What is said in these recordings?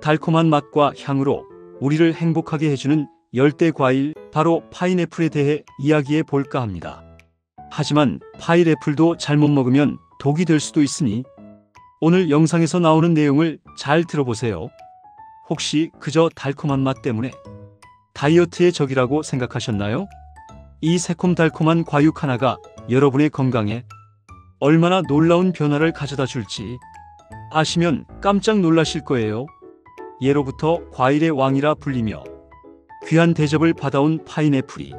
달콤한 맛과 향으로 우리를 행복하게 해주는 열대 과일, 바로 파인애플에 대해 이야기해 볼까 합니다. 하지만 파인애플도 잘못 먹으면 독이 될 수도 있으니 오늘 영상에서 나오는 내용을 잘 들어보세요. 혹시 그저 달콤한 맛 때문에 다이어트의 적이라고 생각하셨나요? 이 새콤달콤한 과육 하나가 여러분의 건강에 얼마나 놀라운 변화를 가져다 줄지 아시면 깜짝 놀라실 거예요. 예로부터 과일의 왕이라 불리며 귀한 대접을 받아온 파인애플이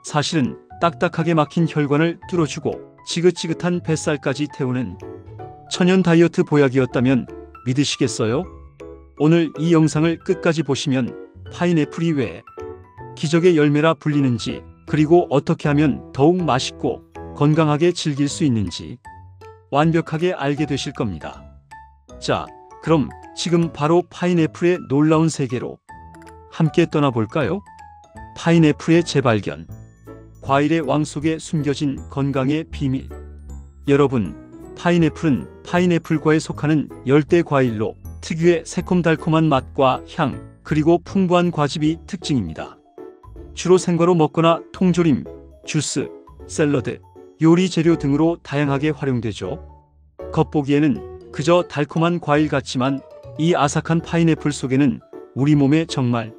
사실은 딱딱하게 막힌 혈관을 뚫어주고 지긋지긋한 뱃살까지 태우는 천연 다이어트 보약이었다면 믿으시겠어요? 오늘 이 영상을 끝까지 보시면 파인애플이 왜 기적의 열매라 불리는지, 그리고 어떻게 하면 더욱 맛있고 건강하게 즐길 수 있는지 완벽하게 알게 되실 겁니다. 자, 그럼 지금 바로 파인애플의 놀라운 세계로 함께 떠나볼까요? 파인애플의 재발견, 과일의 왕 속에 숨겨진 건강의 비밀. 여러분, 파인애플은 파인애플과에 속하는 열대 과일로 특유의 새콤달콤한 맛과 향, 그리고 풍부한 과즙이 특징입니다. 주로 생과로 먹거나 통조림, 주스, 샐러드, 요리 재료 등으로 다양하게 활용되죠. 겉보기에는 그저 달콤한 과일 같지만 이 아삭한 파인애플 속에는 우리 몸에 정말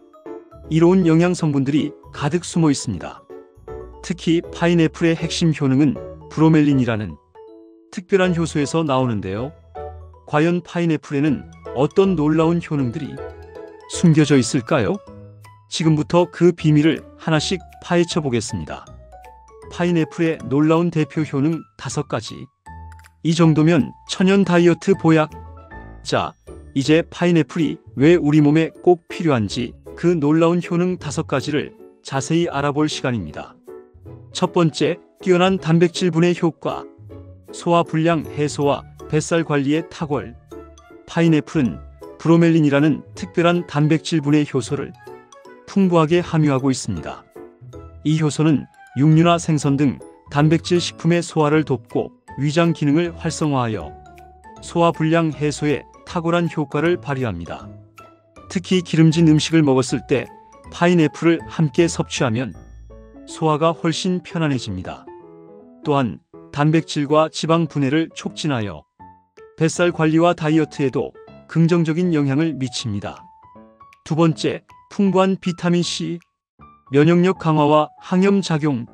이로운 영양 성분들이 가득 숨어 있습니다. 특히 파인애플의 핵심 효능은 브로멜린이라는 특별한 효소에서 나오는데요. 과연 파인애플에는 어떤 놀라운 효능들이 숨겨져 있을까요? 지금부터 그 비밀을 하나씩 파헤쳐 보겠습니다. 파인애플의 놀라운 대표 효능 5가지. 이 정도면 천연 다이어트 보약. 자, 이제 파인애플이 왜 우리 몸에 꼭 필요한지 그 놀라운 효능 5가지를 자세히 알아볼 시간입니다. 첫 번째, 뛰어난 단백질 분해 효과. 소화 불량 해소와 뱃살 관리의 탁월. 파인애플은 브로멜린이라는 특별한 단백질 분해 효소를 풍부하게 함유하고 있습니다. 이 효소는 육류나 생선 등 단백질 식품의 소화를 돕고 위장 기능을 활성화하여 소화 불량 해소에 탁월한 효과를 발휘합니다. 특히 기름진 음식을 먹었을 때 파인애플을 함께 섭취하면 소화가 훨씬 편안해집니다. 또한 단백질과 지방 분해를 촉진하여 뱃살 관리와 다이어트에도 긍정적인 영향을 미칩니다. 두 번째, 풍부한 비타민C. 면역력 강화와 항염 작용.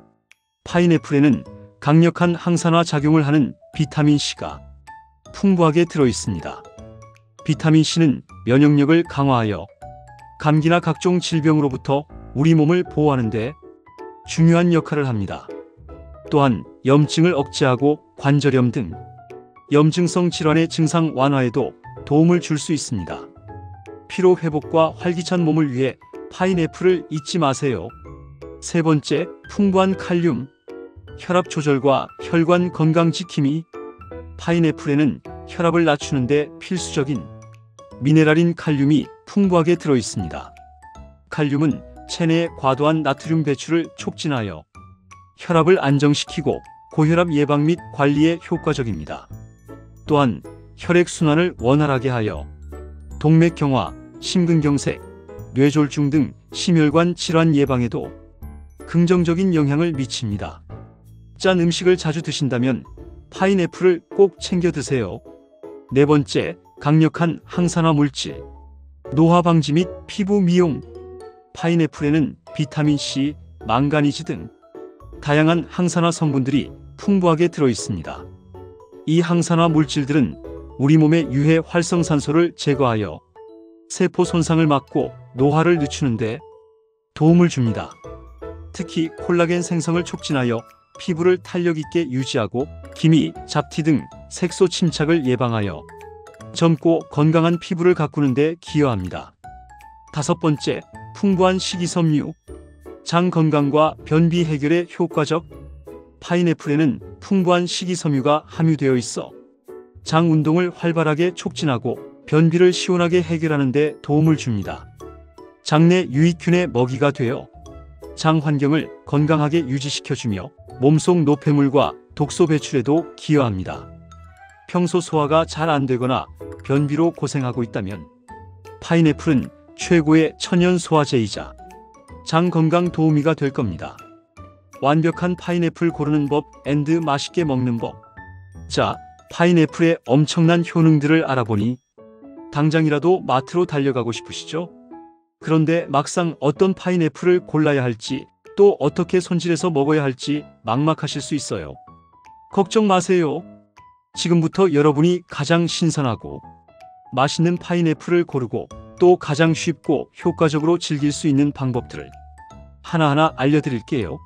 파인애플에는 강력한 항산화 작용을 하는 비타민C가 풍부하게 들어 있습니다. 비타민C는 면역력을 강화하여 감기나 각종 질병으로부터 우리 몸을 보호하는 데 중요한 역할을 합니다. 또한 염증을 억제하고 관절염 등 염증성 질환의 증상 완화에도 도움을 줄 수 있습니다. 피로 회복과 활기찬 몸을 위해 파인애플을 잊지 마세요. 세 번째, 풍부한 칼륨. 혈압 조절과 혈관 건강 지킴이. 파인애플에는 혈압을 낮추는 데 필수적인 미네랄인 칼륨이 풍부하게 들어 있습니다. 칼륨은 체내의 과도한 나트륨 배출을 촉진하여 혈압을 안정시키고 고혈압 예방 및 관리에 효과적입니다. 또한 혈액순환을 원활하게 하여 동맥경화, 심근경색, 뇌졸중 등 심혈관 질환 예방에도 긍정적인 영향을 미칩니다. 짠 음식을 자주 드신다면 파인애플을 꼭 챙겨 드세요. 네 번째, 강력한 항산화 물질. 노화 방지 및 피부 미용. 파인애플에는 비타민C, 망가니즈 등 다양한 항산화 성분들이 풍부하게 들어 있습니다. 이 항산화 물질들은 우리 몸의 유해 활성산소를 제거하여 세포 손상을 막고 노화를 늦추는 데 도움을 줍니다. 특히 콜라겐 생성을 촉진하여 피부를 탄력 있게 유지하고 기미, 잡티 등 색소 침착을 예방하여 젊고 건강한 피부를 가꾸는 데 기여합니다. 다섯 번째, 풍부한 식이섬유. 장 건강과 변비 해결에 효과적. 파인애플에는 풍부한 식이섬유가 함유되어 있어 장 운동을 활발하게 촉진하고 변비를 시원하게 해결하는 데 도움을 줍니다. 장내 유익균의 먹이가 되어 장 환경을 건강하게 유지시켜주며 몸속 노폐물과 독소 배출에도 기여합니다. 평소 소화가 잘 안되거나 변비로 고생하고 있다면 파인애플은 최고의 천연 소화제이자 장 건강 도우미가 될 겁니다. 완벽한 파인애플 고르는 법 앤드 맛있게 먹는 법. 자, 파인애플의 엄청난 효능들을 알아보니 당장이라도 마트로 달려가고 싶으시죠? 그런데 막상 어떤 파인애플을 골라야 할지 또 어떻게 손질해서 먹어야 할지 막막하실 수 있어요. 걱정 마세요. 지금부터 여러분이 가장 신선하고 맛있는 파인애플을 고르고 또 가장 쉽고 효과적으로 즐길 수 있는 방법들을 하나하나 알려드릴게요.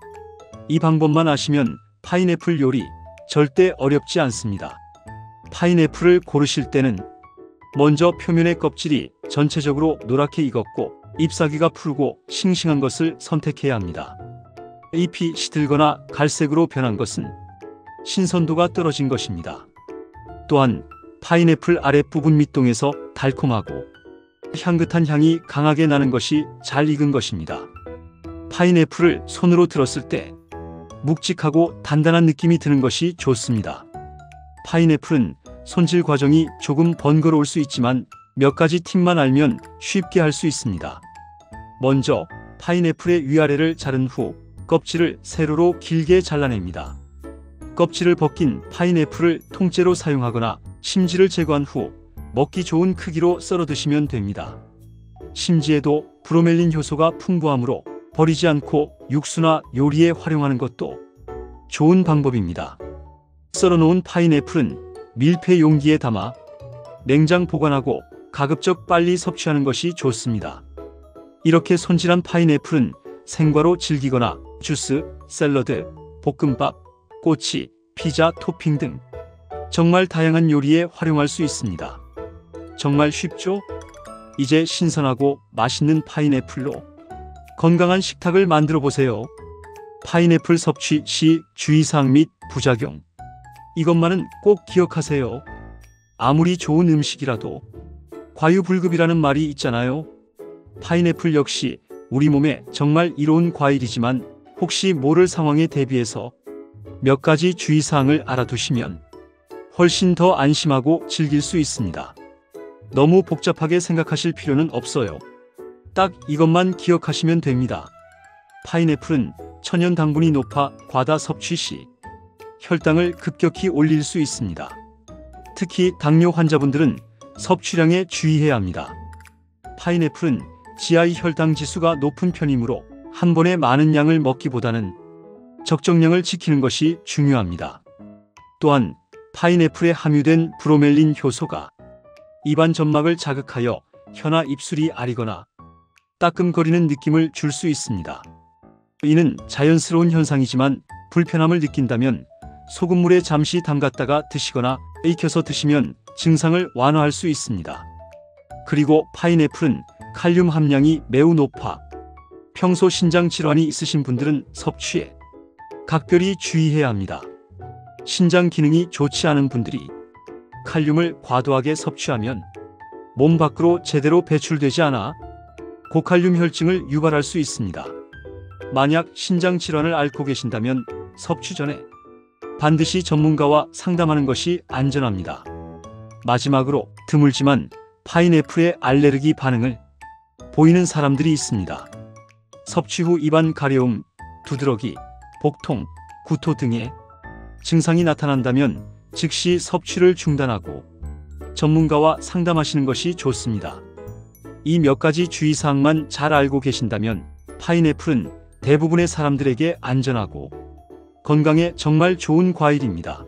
이 방법만 아시면 파인애플 요리 절대 어렵지 않습니다. 파인애플을 고르실 때는 먼저 표면의 껍질이 전체적으로 노랗게 익었고 잎사귀가 푸르고 싱싱한 것을 선택해야 합니다. 잎이 시들거나 갈색으로 변한 것은 신선도가 떨어진 것입니다. 또한 파인애플 아랫부분 밑동에서 달콤하고 향긋한 향이 강하게 나는 것이 잘 익은 것입니다. 파인애플을 손으로 들었을 때 묵직하고 단단한 느낌이 드는 것이 좋습니다. 파인애플은 손질 과정이 조금 번거로울 수 있지만 몇 가지 팁만 알면 쉽게 할 수 있습니다. 먼저 파인애플의 위아래를 자른 후 껍질을 세로로 길게 잘라냅니다. 껍질을 벗긴 파인애플을 통째로 사용하거나 심지를 제거한 후 먹기 좋은 크기로 썰어 드시면 됩니다. 심지에도 브로멜린 효소가 풍부하므로 버리지 않고 육수나 요리에 활용하는 것도 좋은 방법입니다. 썰어놓은 파인애플은 밀폐 용기에 담아 냉장 보관하고 가급적 빨리 섭취하는 것이 좋습니다. 이렇게 손질한 파인애플은 생과로 즐기거나 주스, 샐러드, 볶음밥, 꼬치, 피자 토핑 등 정말 다양한 요리에 활용할 수 있습니다. 정말 쉽죠? 이제 신선하고 맛있는 파인애플로 건강한 식탁을 만들어 보세요. 파인애플 섭취 시 주의사항 및 부작용. 이것만은 꼭 기억하세요. 아무리 좋은 음식이라도 과유불급이라는 말이 있잖아요. 파인애플 역시 우리 몸에 정말 이로운 과일이지만 혹시 모를 상황에 대비해서 몇 가지 주의사항을 알아두시면 훨씬 더 안심하고 즐길 수 있습니다. 너무 복잡하게 생각하실 필요는 없어요. 딱 이것만 기억하시면 됩니다. 파인애플은 천연 당분이 높아 과다 섭취 시 혈당을 급격히 올릴 수 있습니다. 특히 당뇨 환자분들은 섭취량에 주의해야 합니다. 파인애플은 GI 혈당 지수가 높은 편이므로 한 번에 많은 양을 먹기보다는 적정량을 지키는 것이 중요합니다. 또한 파인애플에 함유된 브로멜린 효소가 입안 점막을 자극하여 혀나 입술이 아리거나 따끔거리는 느낌을 줄 수 있습니다. 이는 자연스러운 현상이지만 불편함을 느낀다면 소금물에 잠시 담갔다가 드시거나 익혀서 드시면 증상을 완화할 수 있습니다. 그리고 파인애플은 칼륨 함량이 매우 높아 평소 신장 질환이 있으신 분들은 섭취에 각별히 주의해야 합니다. 신장 기능이 좋지 않은 분들이 칼륨을 과도하게 섭취하면 몸 밖으로 제대로 배출되지 않아 고칼륨 혈증을 유발할 수 있습니다. 만약 신장 질환을 앓고 계신다면 섭취 전에 반드시 전문가와 상담하는 것이 안전합니다. 마지막으로 드물지만 파인애플에 알레르기 반응을 보이는 사람들이 있습니다. 섭취 후 입안 가려움, 두드러기, 복통, 구토 등의 증상이 나타난다면 즉시 섭취를 중단하고 전문가와 상담하시는 것이 좋습니다. 이 몇 가지 주의사항만 잘 알고 계신다면 파인애플은 대부분의 사람들에게 안전하고 건강에 정말 좋은 과일입니다.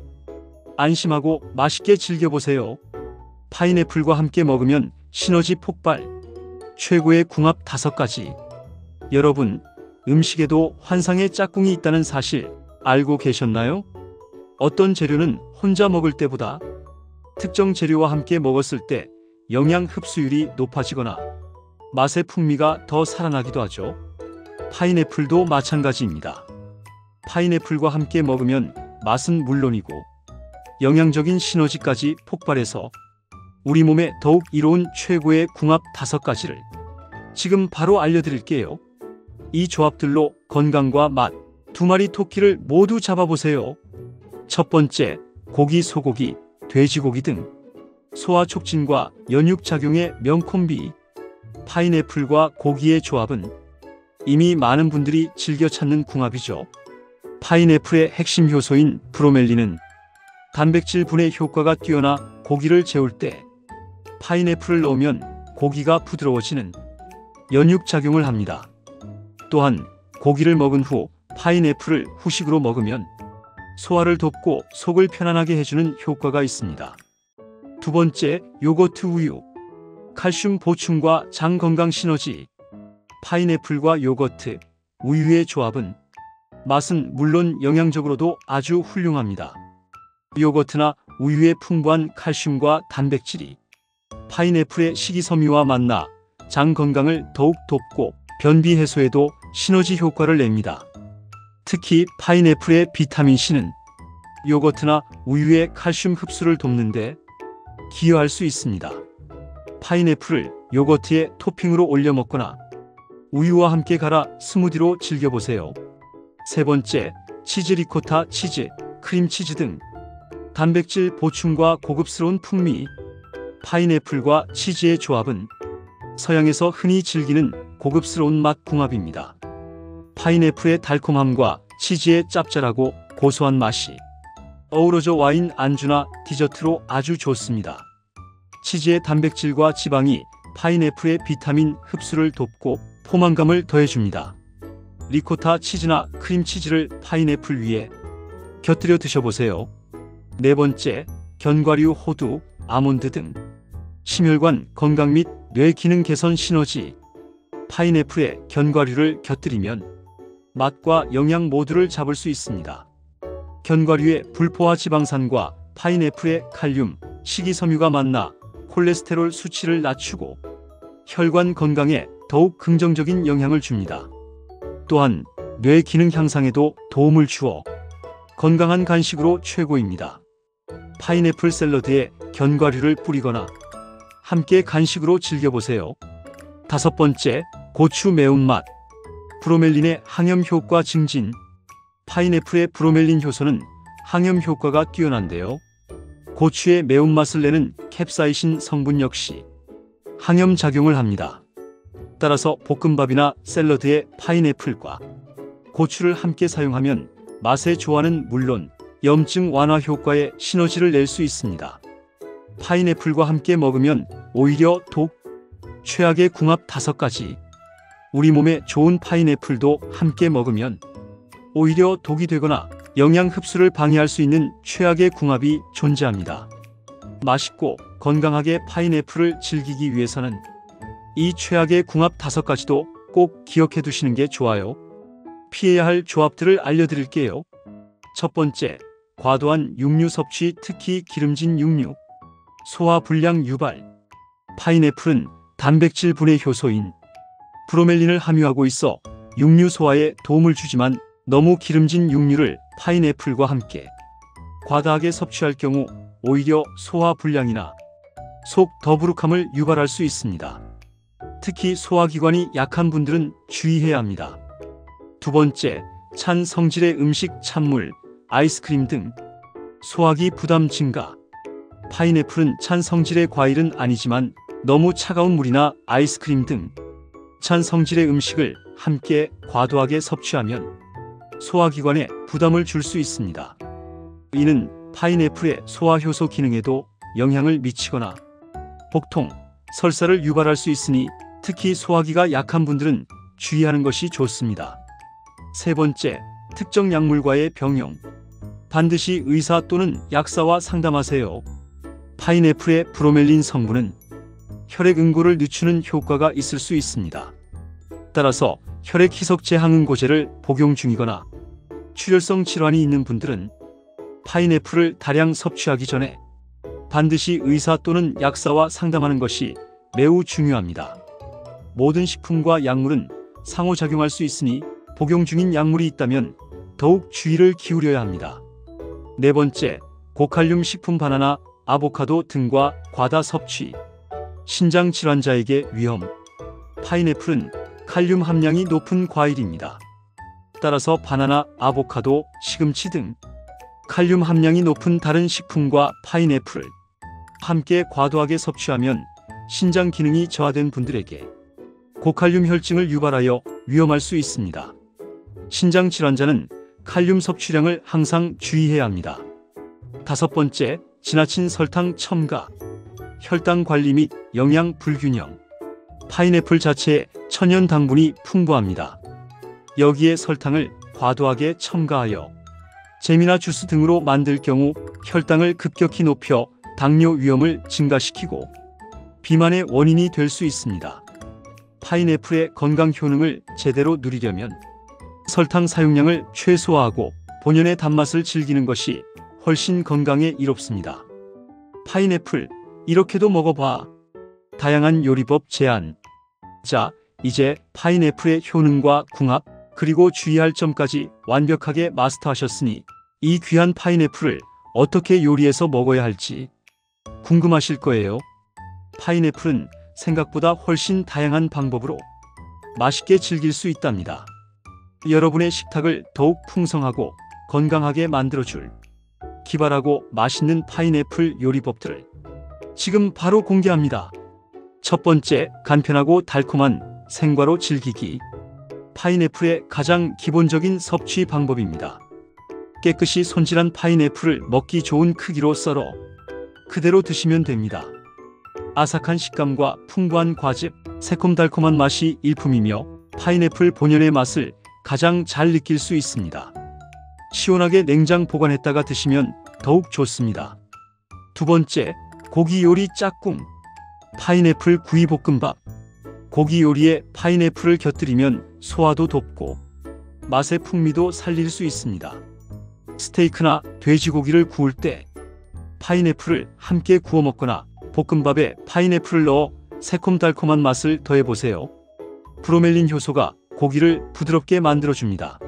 안심하고 맛있게 즐겨보세요. 파인애플과 함께 먹으면 시너지 폭발, 최고의 궁합 5가지. 여러분, 음식에도 환상의 짝꿍이 있다는 사실 알고 계셨나요? 어떤 재료는 혼자 먹을 때보다 특정 재료와 함께 먹었을 때 영양 흡수율이 높아지거나 맛의 풍미가 더 살아나기도 하죠. 파인애플도 마찬가지입니다. 파인애플과 함께 먹으면 맛은 물론이고 영양적인 시너지까지 폭발해서 우리 몸에 더욱 이로운 최고의 궁합 5가지를 지금 바로 알려드릴게요. 이 조합들로 건강과 맛, 2마리 토끼를 모두 잡아보세요. 첫 번째, 고기, 소고기, 돼지고기 등 소화 촉진과 연육작용의 명콤비. 파인애플과 고기의 조합은 이미 많은 분들이 즐겨 찾는 궁합이죠. 파인애플의 핵심 효소인 브로멜린은 단백질 분해 효과가 뛰어나 고기를 재울 때 파인애플을 넣으면 고기가 부드러워지는 연육작용을 합니다. 또한 고기를 먹은 후 파인애플을 후식으로 먹으면 소화를 돕고 속을 편안하게 해주는 효과가 있습니다. 두 번째, 요거트 우유. 칼슘 보충과 장 건강 시너지. 파인애플과 요거트, 우유의 조합은 맛은 물론 영양적으로도 아주 훌륭합니다. 요거트나 우유의 풍부한 칼슘과 단백질이 파인애플의 식이섬유와 만나 장 건강을 더욱 돕고 변비 해소에도 시너지 효과를 냅니다. 특히 파인애플의 비타민C는 요거트나 우유의 칼슘 흡수를 돕는데 기여할 수 있습니다. 파인애플을 요거트에 토핑으로 올려 먹거나 우유와 함께 갈아 스무디로 즐겨보세요. 세 번째, 치즈 리코타 치즈, 크림치즈 등 단백질 보충과 고급스러운 풍미. 파인애플과 치즈의 조합은 서양에서 흔히 즐기는 고급스러운 맛 궁합입니다. 파인애플의 달콤함과 치즈의 짭짤하고 고소한 맛이 어우러져 와인 안주나 디저트로 아주 좋습니다. 치즈의 단백질과 지방이 파인애플의 비타민 흡수를 돕고 포만감을 더해줍니다. 리코타 치즈나 크림치즈를 파인애플 위에 곁들여 드셔보세요. 네 번째, 견과류, 호두, 아몬드 등 심혈관 건강 및 뇌 기능 개선 시너지. 파인애플에 견과류를 곁들이면 맛과 영양 모두를 잡을 수 있습니다. 견과류의 불포화 지방산과 파인애플의 칼륨, 식이섬유가 만나 콜레스테롤 수치를 낮추고 혈관 건강에 더욱 긍정적인 영향을 줍니다. 또한 뇌 기능 향상에도 도움을 주어 건강한 간식으로 최고입니다. 파인애플 샐러드에 견과류를 뿌리거나 함께 간식으로 즐겨보세요. 다섯 번째, 고추 매운맛. 브로멜린의 항염 효과 증진. 파인애플의 브로멜린 효소는 항염 효과가 뛰어난데요. 고추의 매운맛을 내는 캡사이신 성분 역시 항염 작용을 합니다. 따라서 볶음밥이나 샐러드에 파인애플과 고추를 함께 사용하면 맛의 조화는 물론 염증 완화 효과에 시너지를 낼 수 있습니다. 파인애플과 함께 먹으면 오히려 최악의 궁합 5가지. 우리 몸에 좋은 파인애플도 함께 먹으면 오히려 독이 되거나 영양 흡수를 방해할 수 있는 최악의 궁합이 존재합니다. 맛있고 건강하게 파인애플을 즐기기 위해서는 이 최악의 궁합 5가지도 꼭 기억해 두시는 게 좋아요. 피해야 할 조합들을 알려드릴게요. 첫 번째, 과도한 육류 섭취, 특히 기름진 육류. 소화 불량 유발. 파인애플은 단백질 분해 효소인 브로멜린을 함유하고 있어 육류 소화에 도움을 주지만 너무 기름진 육류를 파인애플과 함께 과다하게 섭취할 경우 오히려 소화 불량이나 속 더부룩함을 유발할 수 있습니다. 특히 소화기관이 약한 분들은 주의해야 합니다. 두 번째, 찬 성질의 음식, 찬물, 아이스크림 등 소화기 부담 증가. 파인애플은 찬 성질의 과일은 아니지만 너무 차가운 물이나 아이스크림 등 찬 성질의 음식을 함께 과도하게 섭취하면 소화기관에 부담을 줄 수 있습니다. 이는 파인애플의 소화효소 기능에도 영향을 미치거나 복통, 설사를 유발할 수 있으니 특히 소화기가 약한 분들은 주의하는 것이 좋습니다. 세 번째, 특정 약물과의 병용. 반드시 의사 또는 약사와 상담하세요. 파인애플의 브로멜린 성분은 혈액 응고를 늦추는 효과가 있을 수 있습니다. 따라서 혈액 희석제 항응고제를 복용 중이거나 출혈성 질환이 있는 분들은 파인애플을 다량 섭취하기 전에 반드시 의사 또는 약사와 상담하는 것이 매우 중요합니다. 모든 식품과 약물은 상호작용할 수 있으니 복용 중인 약물이 있다면 더욱 주의를 기울여야 합니다. 네 번째, 고칼륨 식품, 바나나, 아보카도 등과 과다 섭취. 신장 질환자에게 위험. 파인애플은 칼륨 함량이 높은 과일입니다. 따라서 바나나, 아보카도, 시금치 등 칼륨 함량이 높은 다른 식품과 파인애플을 함께 과도하게 섭취하면 신장 기능이 저하된 분들에게 고칼륨 혈증을 유발하여 위험할 수 있습니다. 신장 질환자는 칼륨 섭취량을 항상 주의해야 합니다. 5번째, 지나친 설탕 첨가. 혈당 관리 및 영양 불균형. 파인애플 자체에 천연 당분이 풍부합니다. 여기에 설탕을 과도하게 첨가하여 잼이나 주스 등으로 만들 경우 혈당을 급격히 높여 당뇨 위험을 증가시키고 비만의 원인이 될 수 있습니다. 파인애플의 건강 효능을 제대로 누리려면 설탕 사용량을 최소화하고 본연의 단맛을 즐기는 것이 훨씬 건강에 이롭습니다. 파인애플, 이렇게도 먹어봐. 다양한 요리법 제안. 자, 이제 파인애플의 효능과 궁합, 그리고 주의할 점까지 완벽하게 마스터하셨으니 이 귀한 파인애플을 어떻게 요리해서 먹어야 할지 궁금하실 거예요. 파인애플은 생각보다 훨씬 다양한 방법으로 맛있게 즐길 수 있답니다. 여러분의 식탁을 더욱 풍성하고 건강하게 만들어줄 기발하고 맛있는 파인애플 요리법들을 지금 바로 공개합니다. 첫 번째, 간편하고 달콤한 생과로 즐기기. 파인애플의 가장 기본적인 섭취 방법입니다. 깨끗이 손질한 파인애플을 먹기 좋은 크기로 썰어 그대로 드시면 됩니다. 아삭한 식감과 풍부한 과즙, 새콤달콤한 맛이 일품이며 파인애플 본연의 맛을 가장 잘 느낄 수 있습니다. 시원하게 냉장 보관했다가 드시면 더욱 좋습니다. 두 번째, 고기 요리 짝꿍. 파인애플 구이 볶음밥. 고기 요리에 파인애플을 곁들이면 소화도 돕고 맛의 풍미도 살릴 수 있습니다. 스테이크나 돼지고기를 구울 때 파인애플을 함께 구워 먹거나 볶음밥에 파인애플을 넣어 새콤달콤한 맛을 더해보세요. 브로멜린 효소가 고기를 부드럽게 만들어줍니다.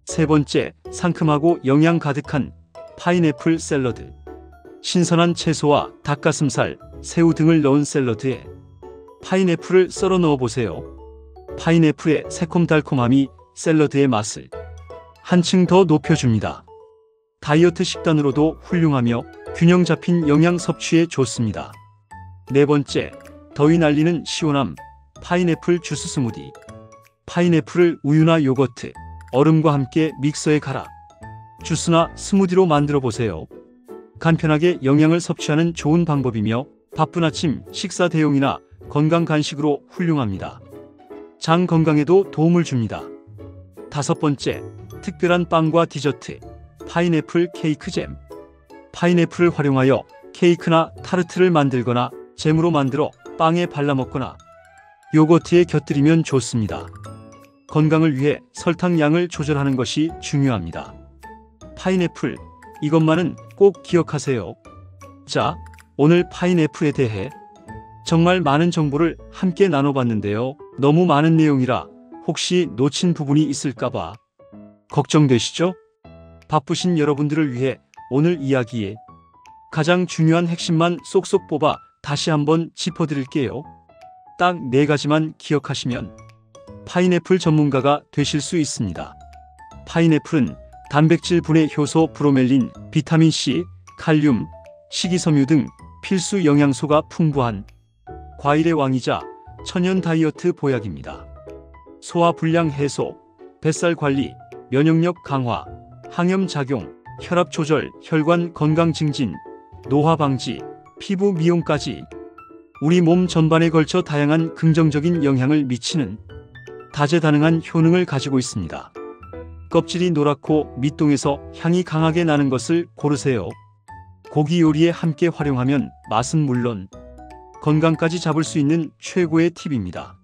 세 번째, 상큼하고 영양 가득한 파인애플 샐러드. 신선한 채소와 닭가슴살, 새우 등을 넣은 샐러드에 파인애플을 썰어 넣어보세요. 파인애플의 새콤달콤함이 샐러드의 맛을 한층 더 높여줍니다. 다이어트 식단으로도 훌륭하며 균형 잡힌 영양 섭취에 좋습니다. 네 번째, 더위 날리는 시원함 파인애플 주스 스무디. 파인애플을 우유나 요거트, 얼음과 함께 믹서에 갈아 주스나 스무디로 만들어 보세요. 간편하게 영양을 섭취하는 좋은 방법이며 바쁜 아침 식사 대용이나 건강 간식으로 훌륭합니다. 장 건강에도 도움을 줍니다. 다섯 번째, 특별한 빵과 디저트 파인애플 케이크 잼. 파인애플을 활용하여 케이크나 타르트를 만들거나 잼으로 만들어 빵에 발라 먹거나 요거트에 곁들이면 좋습니다. 건강을 위해 설탕 양을 조절하는 것이 중요합니다. 파인애플, 이것만은 꼭 기억하세요. 자, 오늘 파인애플에 대해 정말 많은 정보를 함께 나눠봤는데요. 너무 많은 내용이라 혹시 놓친 부분이 있을까봐 걱정되시죠? 바쁘신 여러분들을 위해 오늘 이야기에 가장 중요한 핵심만 쏙쏙 뽑아 다시 한번 짚어드릴게요. 딱 4가지만 기억하시면 파인애플 전문가가 되실 수 있습니다. 파인애플은 단백질 분해 효소 브로멜린, 비타민C, 칼륨, 식이섬유 등 필수 영양소가 풍부한 과일의 왕이자 천연 다이어트 보약입니다. 소화 불량 해소, 뱃살 관리, 면역력 강화, 항염 작용, 혈압 조절, 혈관 건강 증진, 노화 방지, 피부 미용까지 우리 몸 전반에 걸쳐 다양한 긍정적인 영향을 미치는 다재다능한 효능을 가지고 있습니다. 껍질이 노랗고 밑동에서 향이 강하게 나는 것을 고르세요. 고기 요리에 함께 활용하면 맛은 물론 건강까지 잡을 수 있는 최고의 팁입니다.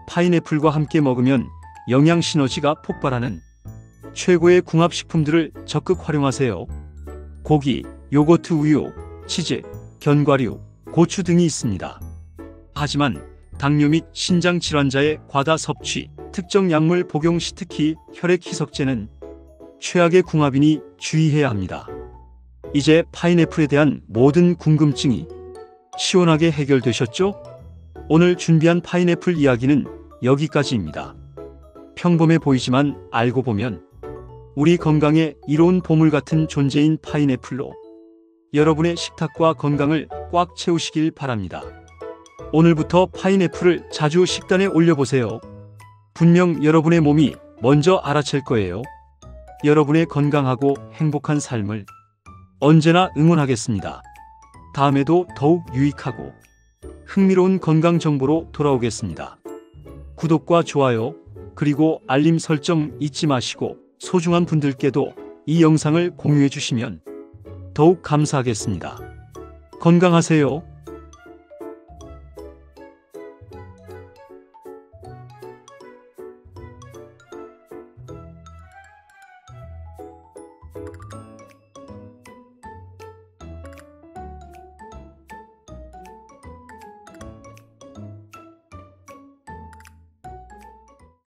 파인애플과 함께 먹으면 영양 시너지가 폭발하는 최고의 궁합식품들을 적극 활용하세요. 고기, 요거트, 우유, 치즈, 견과류, 고추 등이 있습니다. 하지만 당뇨 및 신장 질환자의 과다 섭취, 특정 약물 복용 시 특히 혈액 희석제는 최악의 궁합이니 주의해야 합니다. 이제 파인애플에 대한 모든 궁금증이 시원하게 해결되셨죠? 오늘 준비한 파인애플 이야기는 여기까지입니다. 평범해 보이지만 알고 보면 우리 건강에 이로운 보물 같은 존재인 파인애플로 여러분의 식탁과 건강을 꽉 채우시길 바랍니다. 오늘부터 파인애플을 자주 식단에 올려보세요. 분명 여러분의 몸이 먼저 알아챌 거예요. 여러분의 건강하고 행복한 삶을 언제나 응원하겠습니다. 다음에도 더욱 유익하고 흥미로운 건강 정보로 돌아오겠습니다. 구독과 좋아요, 그리고 알림 설정 잊지 마시고 소중한 분들께도 이 영상을 공유해 주시면 더욱 감사하겠습니다. 건강하세요.